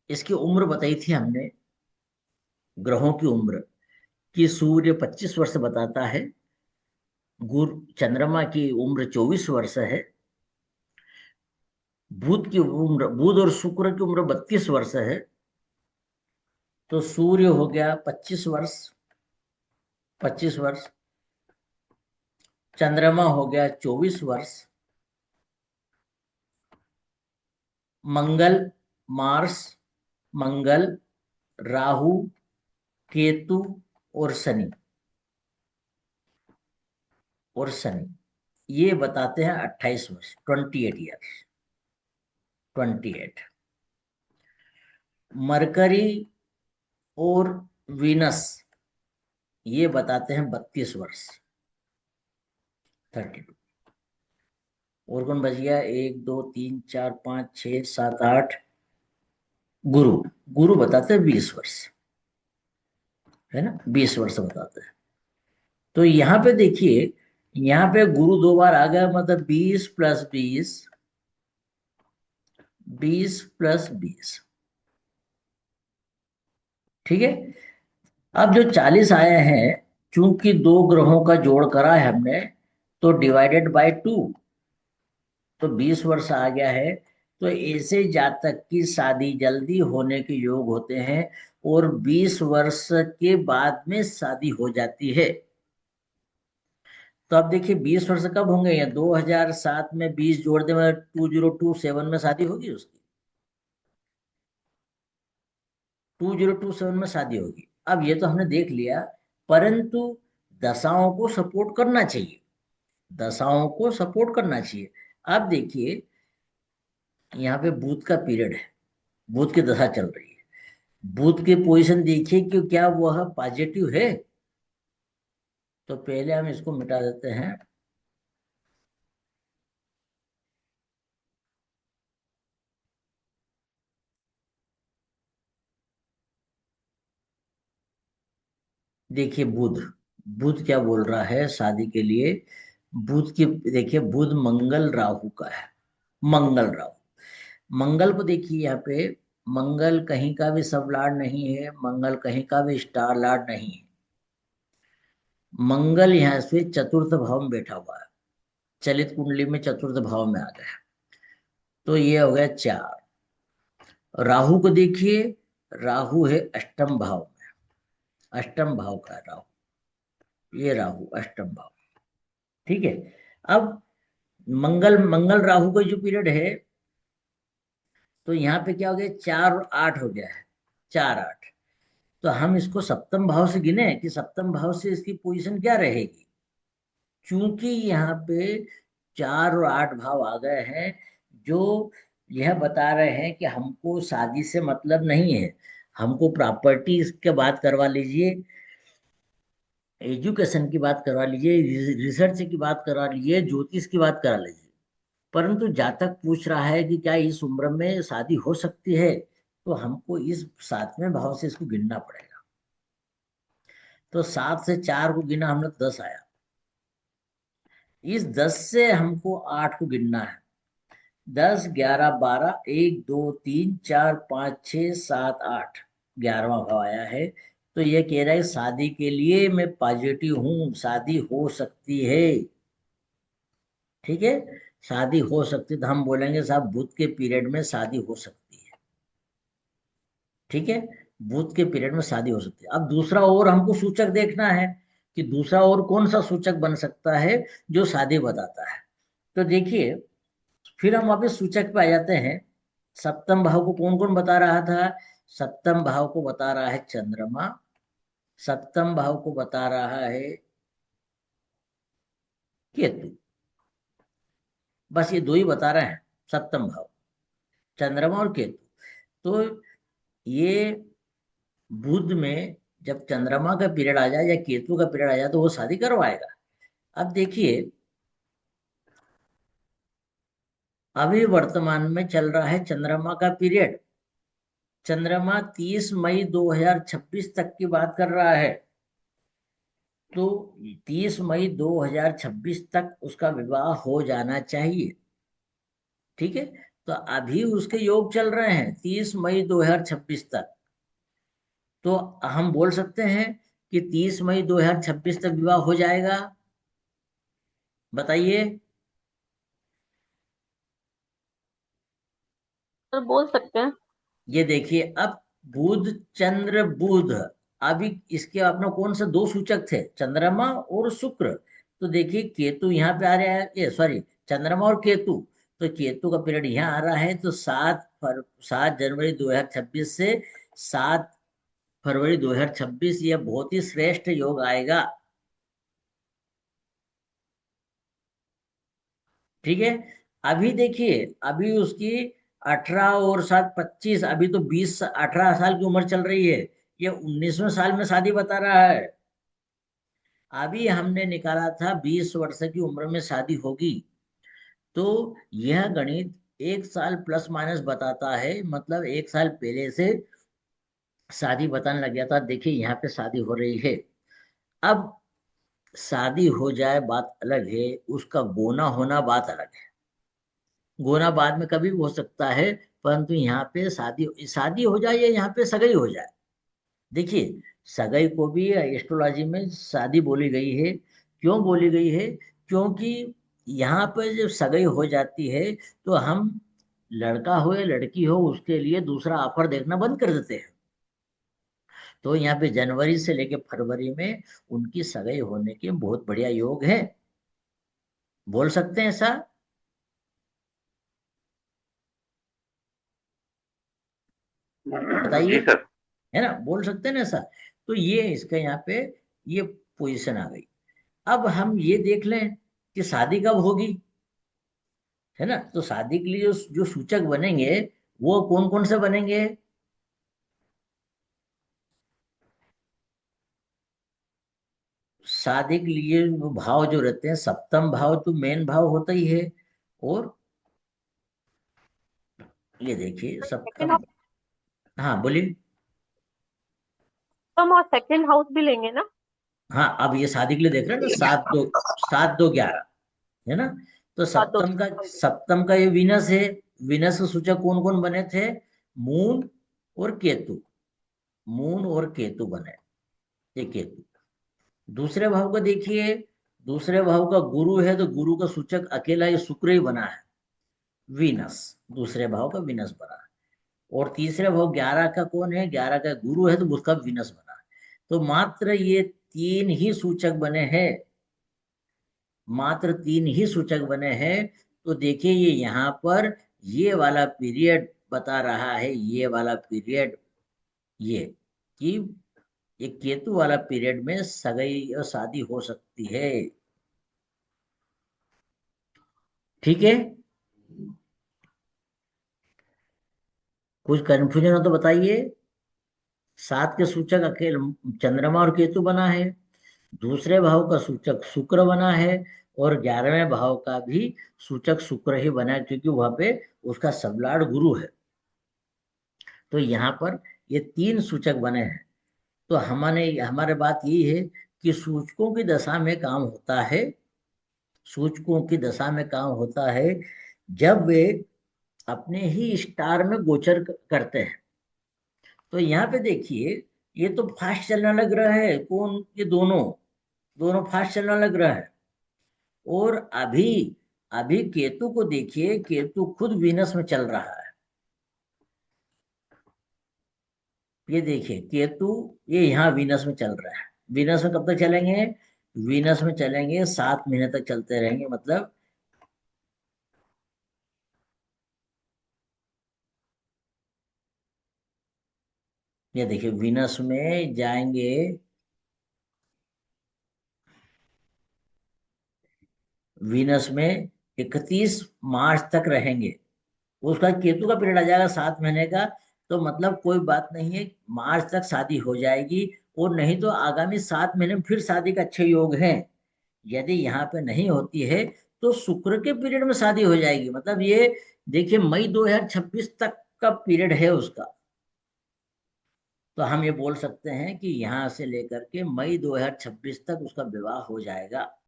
इसकी उम्र बताई थी हमने, ग्रहों की उम्र, कि सूर्य 25 वर्ष बताता है, गुरु चंद्रमा की उम्र 24 वर्ष है, बुध की उम्र, बुध और शुक्र की उम्र 32 वर्ष है। तो सूर्य हो गया 25 वर्ष, 25 वर्ष, चंद्रमा हो गया 24 वर्ष, मंगल, मार्स, मंगल, राहु, केतु और शनि, ये बताते हैं 28 वर्ष, 28 ईयर्स, 28। मरकरी और वीनस ये बताते हैं 32 वर्ष, 32। और कौन बच गया? 1 2 3 4 5 6 7 8, गुरु, गुरु बताते हैं 20 वर्ष, है ना, 20 वर्ष बताते हैं। तो यहाँ पे देखिए, यहाँ पे गुरु 2 बार आ गया, मतलब 20 + 20, 20 + 20, ठीक है। अब जो 40 आए हैं, चूंकि दो ग्रहों का जोड़ करा है हमने, तो डिवाइडेड बाय 2, तो 20 वर्ष आ गया है। तो ऐसे जातक की शादी जल्दी होने के योग होते हैं, और 20 वर्ष के बाद में शादी हो जाती है। तो अब देखिए 20 वर्ष कब होंगे? या 2007 में 20 जोड़ दे, 2027 में शादी होगी उसकी, 2027 में शादी होगी। अब ये तो हमने देख लिया, परंतु दशाओं को सपोर्ट करना चाहिए, दशाओं को सपोर्ट करना चाहिए। अब देखिए, यहाँ पे बुध का पीरियड है, बुध की दशा चल रही है, बुध की पोजीशन देखिए कि क्या वह पॉजिटिव है। तो पहले हम इसको मिटा देते हैं। देखिए बुध, बुध क्या बोल रहा है शादी के लिए? बुध की देखिए, बुध मंगल राहु का है, मंगल राहु। मंगल को देखिए यहाँ पे, मंगल कहीं का भी सब लॉर्ड नहीं है, मंगल कहीं का भी स्टार लॉर्ड नहीं है। मंगल यहाँ से चतुर्थ भाव में बैठा हुआ है, चलित कुंडली में चतुर्थ भाव में आ गया है। तो ये हो गया 4। राहु को देखिए, राहु है अष्टम भाव में, अष्टम भाव का है राहु, ये राहु अष्टम भाव, ठीक है। अब मंगल, मंगल राहु का जो पीरियड है, तो यहाँ पे क्या हो गया? 4 और 8 हो गया है, 4 8। तो हम इसको सप्तम भाव से गिने कि सप्तम भाव से इसकी पोजीशन क्या रहेगी? क्योंकि यहाँ पे 4 और 8 भाव आ गए हैं, जो यह बता रहे हैं कि हमको शादी से मतलब नहीं है, हमको प्रॉपर्टी के बात करवा लीजिए, एजुकेशन की बात करवा लीजिए, रिसर्च की बात करवा लीजिए, ज्योतिष की बात करा लीजिए। परंतु जातक पूछ रहा है कि क्या इस उम्र में शादी हो सकती है, तो हमको इस 7वें भाव से इसको गिनना पड़ेगा। तो 7 से 4 को गिना हमने, 10 आया। इस 10 से हमको 8 को गिनना है। 10 11 12, 1 2 3 4 5 6 7 8, 11वां भाव आया है। तो ये कह रहा है शादी के लिए मैं पॉजिटिव हूँ, शादी हो सकती है, ठीक है, शादी हो सकती है। तो हम बोलेंगे साहब बुध के पीरियड में शादी हो सकती है, ठीक है, बुध के पीरियड में शादी हो सकती है। अब दूसरा और हमको सूचक देखना है कि दूसरा और कौन सा सूचक बन सकता है जो शादी बताता है। तो देखिए, फिर हम वापस सूचक पे आ जाते हैं। सप्तम भाव को कौन कौन बता रहा था? सप्तम भाव को बता रहा है चंद्रमा, सप्तम भाव को बता रहा है केतु, बस ये दो ही बता रहे हैं, सप्तम भाव, चंद्रमा और केतु। तो ये बुध में जब चंद्रमा का पीरियड आ जाए या केतु का पीरियड आ जाए, तो वो शादी करवाएगा। अब देखिए, अभी वर्तमान में चल रहा है चंद्रमा का पीरियड, चंद्रमा 30 मई 2026 तक की बात कर रहा है। तो 30 मई 2026 तक उसका विवाह हो जाना चाहिए, ठीक है। तो अभी उसके योग चल रहे हैं 30 मई 2026 तक। तो हम बोल सकते हैं कि 30 मई 2026 तक विवाह हो जाएगा। बताइए। तो बोल सकते हैं। ये देखिए अब बुध, चंद्र बुध, अभी इसके अपना कौन से दो सूचक थे, चंद्रमा और शुक्र। तो देखिए केतु यहाँ पे आ रहा है, ये सॉरी, चंद्रमा और केतु। तो केतु का पीरियड यहाँ आ रहा है, तो 7 जनवरी 2026 से 7 फरवरी 2026, यह बहुत ही श्रेष्ठ योग आएगा। ठीक है। अभी देखिए, अभी उसकी 18 और 7 25, अभी तो 18 साल की उम्र चल रही है। ये 19वें साल में शादी बता रहा है। अभी हमने निकाला था 20 वर्ष की उम्र में शादी होगी। तो यह गणित 1 साल प्लस माइनस बताता है, मतलब 1 साल पहले से शादी बताने लग गया था। देखिए यहाँ पे शादी हो रही है। अब शादी हो जाए बात अलग है, उसका गोना होना बात अलग है। गोना बाद में कभी भी हो सकता है, परंतु यहाँ पे शादी शादी हो जाए या यहाँ पे सगाई हो जाए। देखिए, सगाई को भी एस्ट्रोलॉजी में शादी बोली गई है। क्यों बोली गई है? क्योंकि यहाँ पर जब सगाई हो जाती है, तो हम, लड़का हो या लड़की हो, उसके लिए दूसरा ऑफर देखना बंद कर देते हैं। तो यहाँ पे जनवरी से लेकर फरवरी में उनकी सगाई होने के बहुत बढ़िया योग है। बोल सकते हैं ऐसा। बताइए। जी सर। है ना, बोल सकते हैं ना ऐसा। तो ये इसका यहाँ पे ये पोजीशन आ गई। अब हम ये देख लें कि शादी कब होगी। है ना, तो शादी के लिए जो जो सूचक बनेंगे, वो कौन कौन से बनेंगे? शादी के लिए वो भाव जो रहते हैं, सप्तम भाव तो मेन भाव होता ही है। और ये देखिए सेकंड सप्तम। हाउस। हाँ बोलिए। हम और सेकंड हाउस भी लेंगे ना। हाँ, अब ये शादी के लिए देख रहे हैं ना, 7 2 7 2 11। है ना। तो सात दो। सप्तम का ये विनस है। विनस के सूचक कौन कौन बने थे? मून और केतु। मून और केतु बने। ये केतु। दूसरे भाव को देखिए। दूसरे भाव का गुरु है, तो गुरु का सूचक अकेला ये शुक्र ही बना है। वीनस। दूसरे भाव का विनस बना है। और तीसरे भाव 11 का कौन है? 11 का गुरु है, तो उसका विनस बना है। तो मात्र ये तीन ही सूचक बने हैं। मात्र तीन ही सूचक बने हैं। तो देखिए ये यहाँ पर ये वाला पीरियड बता रहा है, ये वाला पीरियड, ये कि ये केतु वाला पीरियड में सगाई और शादी हो सकती है। ठीक है। कुछ कंफ्यूजन हो तो बताइए। 7 के सूचक अकेले चंद्रमा और केतु बना है। दूसरे भाव का सूचक शुक्र बना है। और 11वें भाव का भी सूचक शुक्र ही बना है, क्योंकि वहां पे उसका सबलाड गुरु है। तो यहाँ पर ये तीन सूचक बने हैं। तो हमारे बात यही है कि सूचकों की दशा में काम होता है। सूचकों की दशा में काम होता है जब वे अपने ही स्टार में गोचर करते हैं। तो यहाँ पे देखिए, ये तो फास्ट चलना लग रहा है, कौन? ये दोनों दोनों फास्ट चलना लग रहा है। और अभी अभी केतु को देखिए, केतु खुद वीनस में चल रहा है। ये देखिए केतु, ये यहाँ वीनस में चल रहा है। वीनस में कब तक चलेंगे? वीनस में चलेंगे 7 महीने तक चलते रहेंगे, मतलब ये देखिए वीनस में जाएंगे। वीनस में 31 मार्च तक रहेंगे। उसका केतु का पीरियड आ जाएगा 7 महीने का। तो मतलब कोई बात नहीं है, मार्च तक शादी हो जाएगी। और नहीं तो आगामी 7 महीने में फिर शादी का अच्छे योग हैं। यदि यहाँ पे नहीं होती है, तो शुक्र के पीरियड में शादी हो जाएगी। मतलब ये देखिए मई 2026 तक का पीरियड है उसका। तो हम ये बोल सकते हैं कि यहाँ से लेकर के मई 2026 तक उसका विवाह हो जाएगा।